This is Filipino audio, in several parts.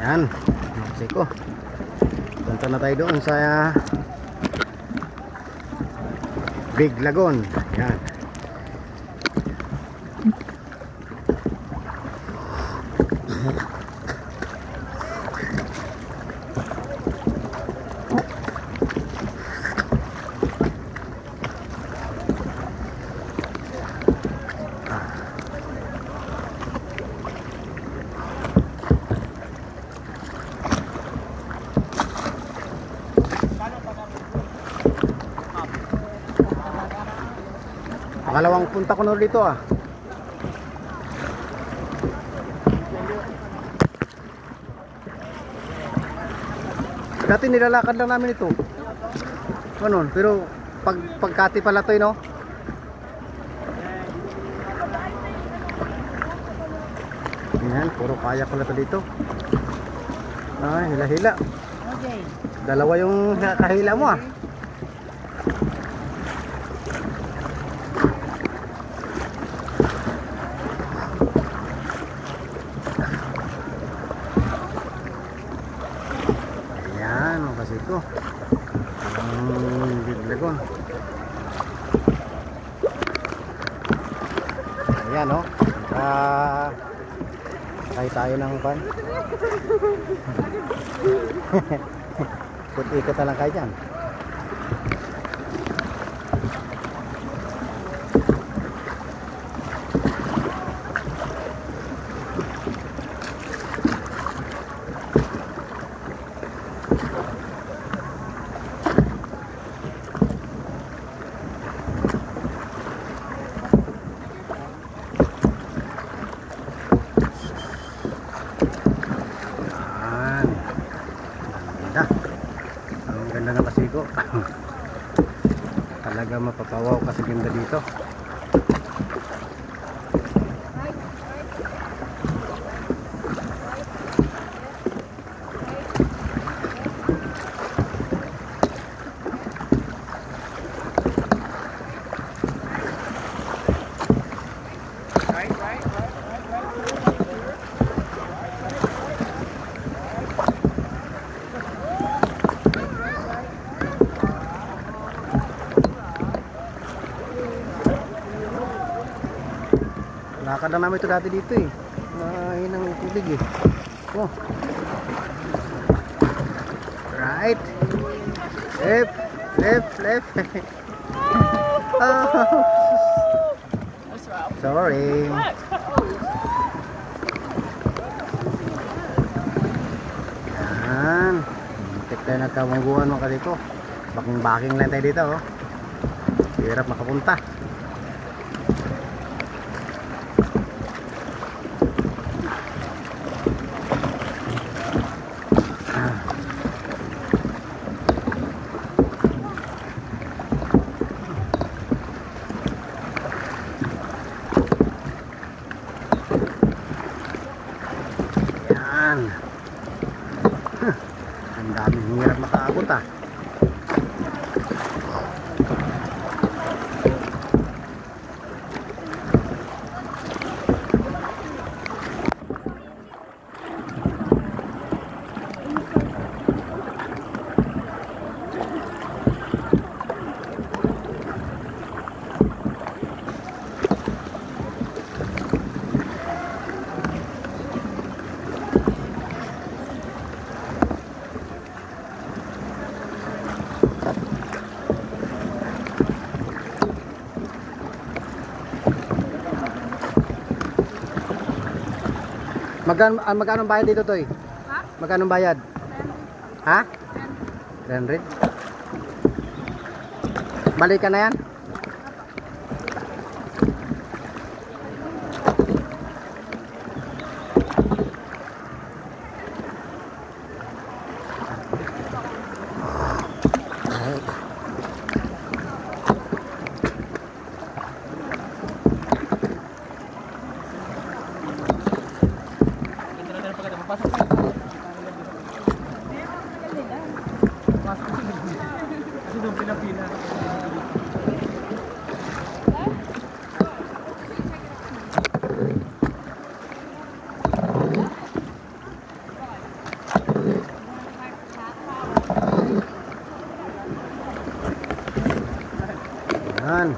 Ayan, Mexico. Punta na tayo doon sa Big Lagoon. Ayan. Pangalawang punta ko na dito ah. Dati nilalakad lang namin ito. Ano, pero pagkati pala to, no? Ayan, puro kaya pala to dito. Ay, hila-hila. Dalawa yung kahila mo ah. Ito ang Big Lagoon. Ayan o, sakay tayo ng pan. Ikot na lang kayo dyan. Ganda ng Pasigo. Talaga mapapawaw kasi ganda dito. Lakad lang namin ito dati dito eh. Mahinang tubig eh. Oh. Right. Left. Left. Left. Oh. Sorry. Yan. Muntik tayo nagkamangguhan mga dito. Baking-baking lang tayo dito oh. Hirap makapunta. Ang daming hirap makaabot ah. Magkano bayad dito, Toy? Ha? Magkano bayad? 100. Ha? 100. Balikan na yan? Yan.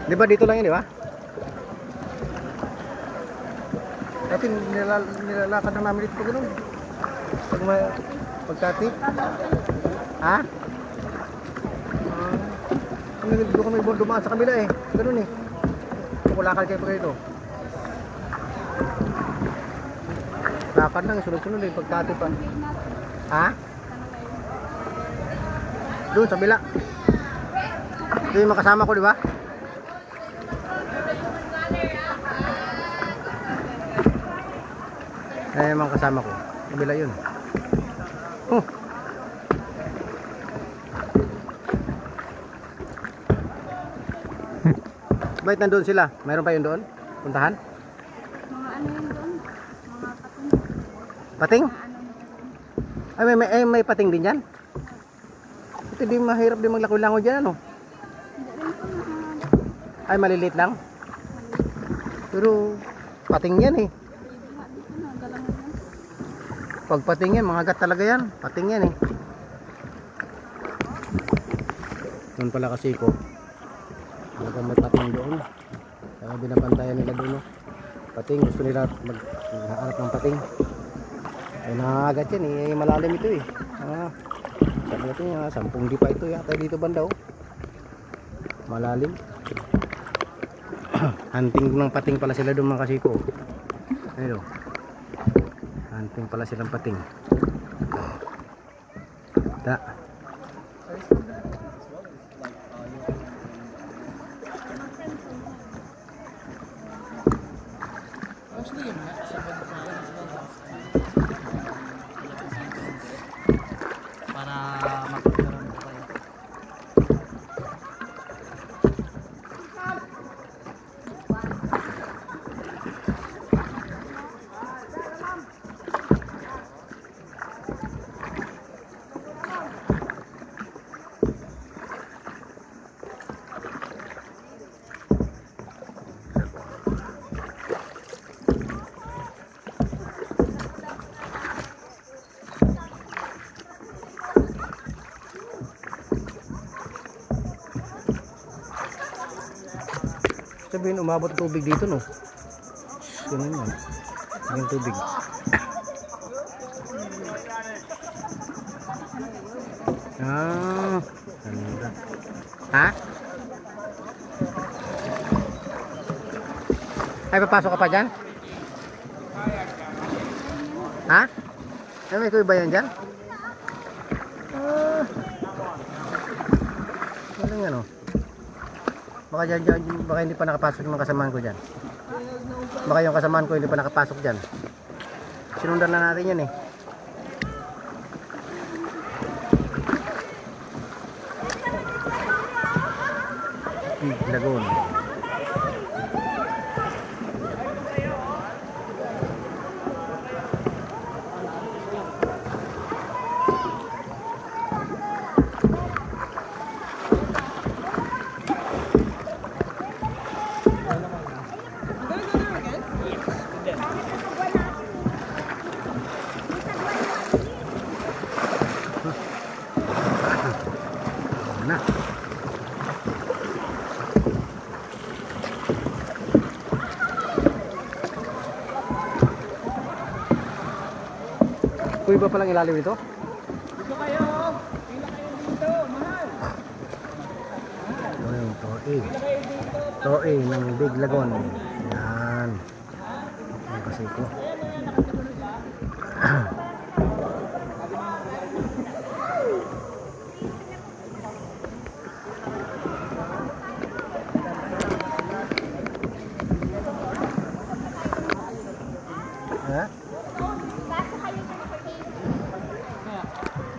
Di ba dito lang yun, di ba? Dati nilalakad na namin dito pag gano'n. Pag pagkati. Ha? Dito kami dumaan sa kabila eh. Gano'n eh. Kulakal kayo pa dito. Lakad lang, sunod-sunod eh. Pagkati pa. Ha? Doon sa bila. Ito yung makasama ko, di ba? Eh, mga kasama ko. Kabila yun. Oh. Bakit nandun sila? Mayroon pa yun doon? Puntahan? Mga ano yun doon? Mga pating. Pating? Mga ano Ay, may pating din yan? Ito di mahirap din maglakoy-langoy dyan, ano? Hindi rin po mga Ay, maliliit lang? Pero, pating yan eh. pwede nga dito na. Galangan yan. Pag pating yan, mga gat talaga yan. Pating yan eh. Doon pala kasi ko. Talagang may pating doon. Kaya binabantayan nila doon. Pating, gusto nila maghahanap ng pating. Ay nangangagat yan eh. Malalim ito eh. Sabi natin yung 10 di pa ito yata dito banda oh. Malalim. Hunting ng pating pala sila doon mga kasiko. Ayun oh. Hunting pala silang pating. Da. Para makakaroon ko tayo. Sabihin umabot ng tubig dito no. Ganun yan. Yung tubig. Ah, ganda. Ha? Ay papasok ka pa dyan? Ha? Ay may kuya ba yan dyan? Galing ano? Baka dyan, baka hindi pa nakapasok yung mga kasamaan ko dyan. Baka yung kasamaan ko hindi pa nakapasok dyan. Sinundan na natin yan eh. Lagoon. Na. Kuy ba palang ilalim ito? Dito kayo! Pila kayo dito! Mahal! Ito yung toe. Toe ng Big Lagoon. Yan. Ang pasiko. Ha?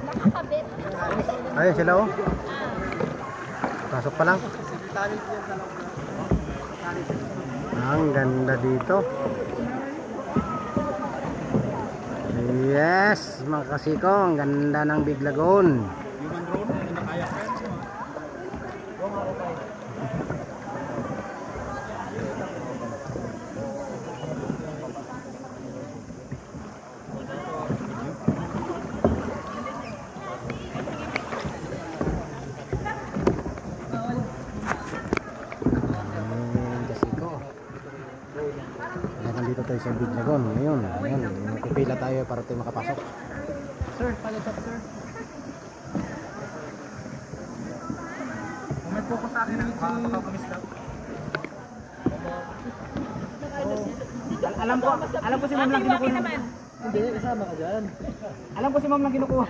Nakakabit. Ayun sila oh. Pasok pa lang. Ang ganda dito. Yes, mga kasiko, ang ganda ng Big Lagoon. Human drone, hindi na kaya pa yan. Kasiko. Nandito tayo sa Big Lagoon ngayon. Ayan, pipila tayo para tayo makapasok. Sir, palit up, sir. Comment po ko sa akin ng makakamis lang. Alam ko si Ma'am lang kinukuha. Hindi, kasama ka dyan. Alam ko si Ma'am lang kinukuha.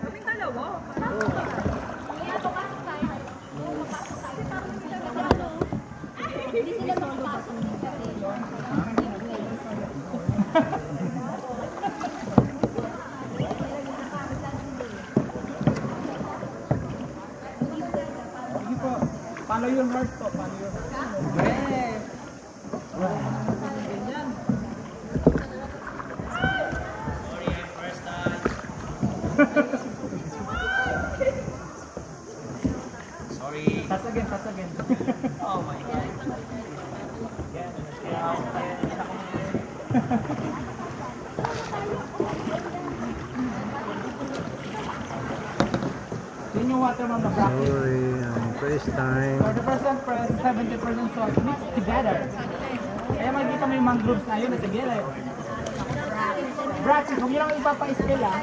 Kaming dalawa. Kaya papasok tayo. Hindi sila makapasok. Sige po. Paano yung heart to? Paano yung heart? Yes! Sorry. Pass again, pass again. Oh my God. Yun yung water, Ma'am, na bracket. Sorry, first time. 40% press, 70% salt mixed together. Kaya makikita mo yung mangroves na yun, nasa gilid. Bracket, huwag nyo lang ipapa-scale, ah.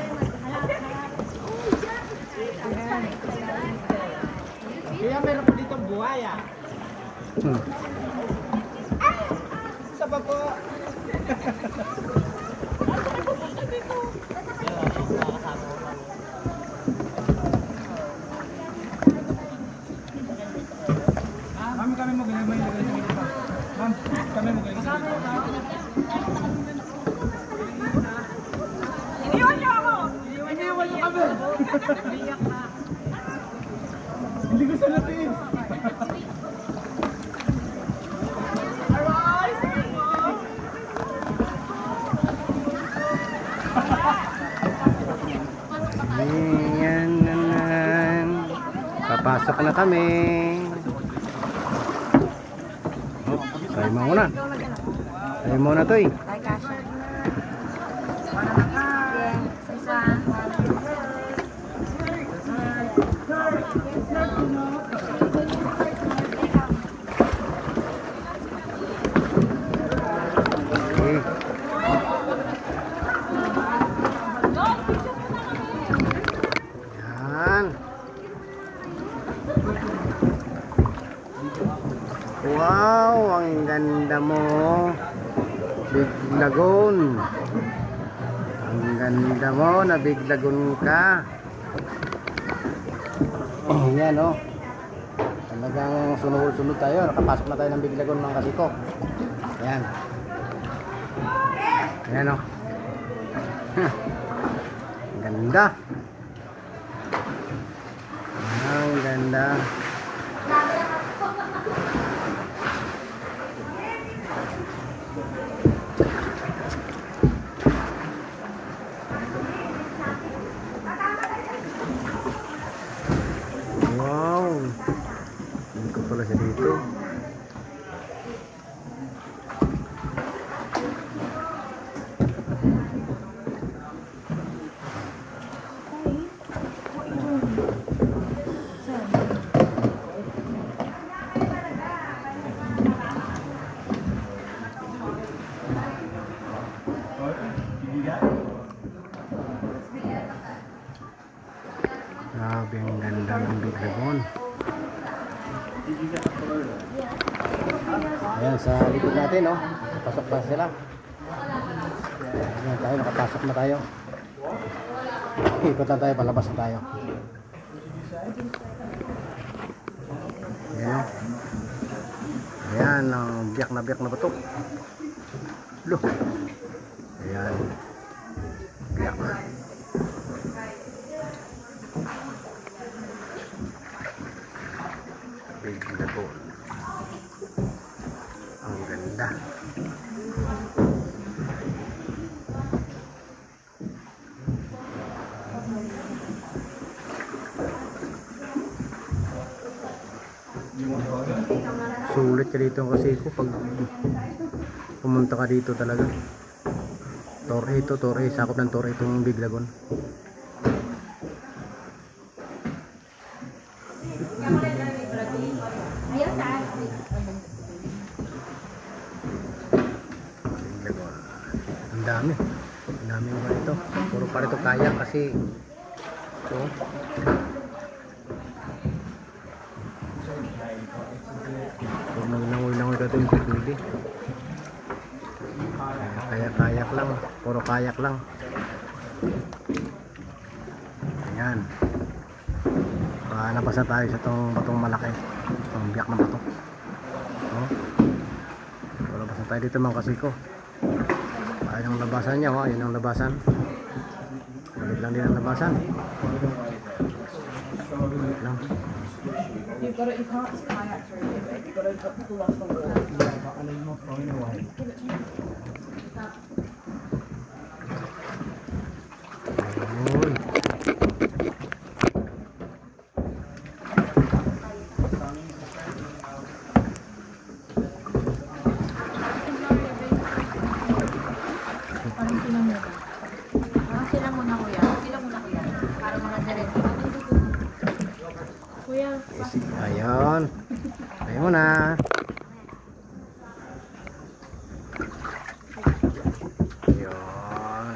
Ayan. Kaya meron pa dito buhaya. Isa pa po. Ma'am, kami mo ganyan, may lagay sa gilid pa. Ma'am, kami mo ganyan sa gilid pa. Iniwan niyo ako! Iniwan niyo kami! Iyak na. Hindi ko sa latin. Arise! Ayan naman. Papasok na kami. Oh, tayo muna. Tayo muna to eh. Ay, kasha. Isa. Okay. Yan. Wow, ang ganda mo. Big Lagoon. Ang ganda mo, na Big Lagoon ka. Yan oh. Talagang sunod-sunod tayo. Nakapasok na tayo ng Big Lagoon, mga kasiko. Yan. Yan oh. Ang ganda. Ang ganda. Wow. Ikot pala siya dito. Grabe, ang ganda ng Big Lagoon. Ayan, sa likod natin, oh. Pasok pa sila. Ayan tayo, nakapasok na tayo. Ikot na tayo, palabas na tayo. Ayan, oh. Ayan, biyak na bato. Loh. Ayan. Biyak na. Big Lagoon. Ang ganda. sulit ka dito kasi ko pag pumunta ka dito talaga. Torre, sakop ng Torre itong Biglagon. Biglagon. Ang dami mga ito. Puro pa rito kaya kasi ito. Nangoy-nangoy ka ito yung pipili. Kayak lang, puro kayak lang. Ayan. Nabasa tayo sa itong batong malaki, itong biyak na bato. Nabasa tayo dito mga kasiko. Ayan ang labasan niya, ayan ang labasan. Balik lang din ang labasan. Balik lang. You can't kayak through it. You've got to pull off the wall. And then you're throwing away. Ayun. Sila muna kuya. Para mga diretso. Kuya. Ayun. Ayun mo na. Ayun.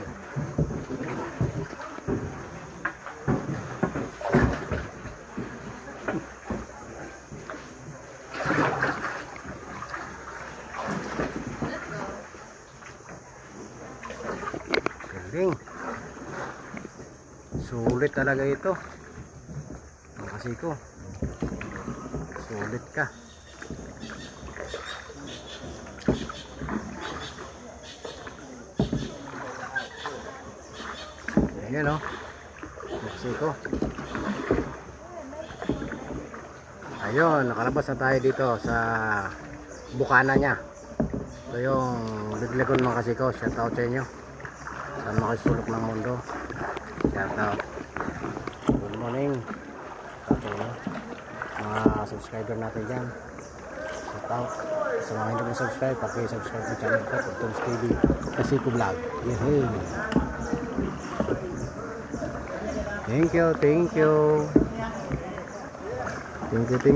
Galing. Sulit talaga ito. Kasi ko. Sulit ka. Ayan o. Mexico. Ayun, nakalabas na tayo dito sa bukana niya. Ito yung Biglagon mga kasiko. Shout out sa inyo. Saan makasulok ng mundo. Shout out. Good morning. Shout out sa inyo. Mga subscriber natin dyan. Shout out. Sa mga hindi mo subscribe, paki-subscribe sa channel ko, Tom's TV Kasiko Vlog. Yehey! Thank you. Thank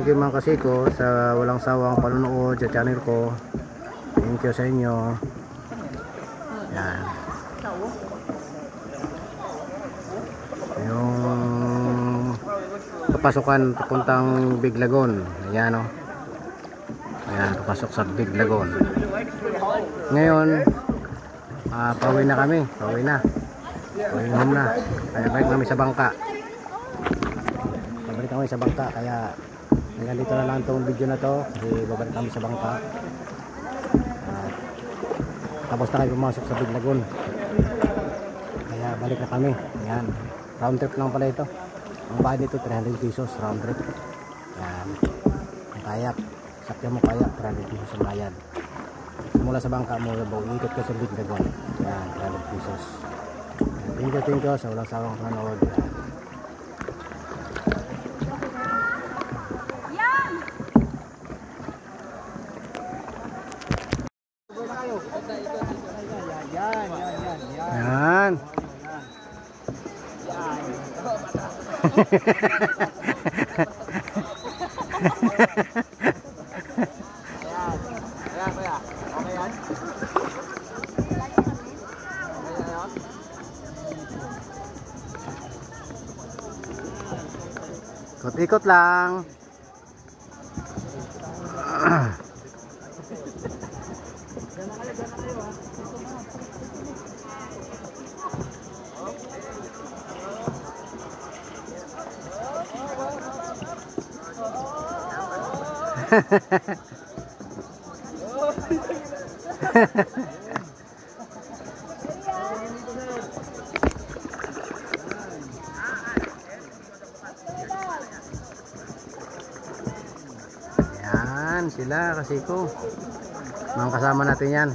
you mga kasiko sa walang sawang panunood sa channel ko. Thank you sa inyo. Yan. Yung pasukan papuntang Biglagon. Ayan o. Ayan, papasok sa Biglagon. Ngayon, pauwi na kami. Pauwi na home na. Kaya balik kami sa bangka. Babalik kami sa bangka. Kaya hanggang dito na lang itong video na to. Kasi babalik kami sa bangka. Tapos na kayo pumasok sa Biglagon. Kaya balik na kami. Ayan. Round trip lang pala ito. Ang bayad nito 300 pesos round trip. Ayan. Ang kayak. Sakyan mo kayak 300 pesos ang bayad. Mula sa bangka mo, ikot ka sa Biglagon. Ayan, 300 pesos. Thank you sa walang sawang panood. Yan. Ikot-ikot lang. Yan sila kasiko. Mga kasama natin yan.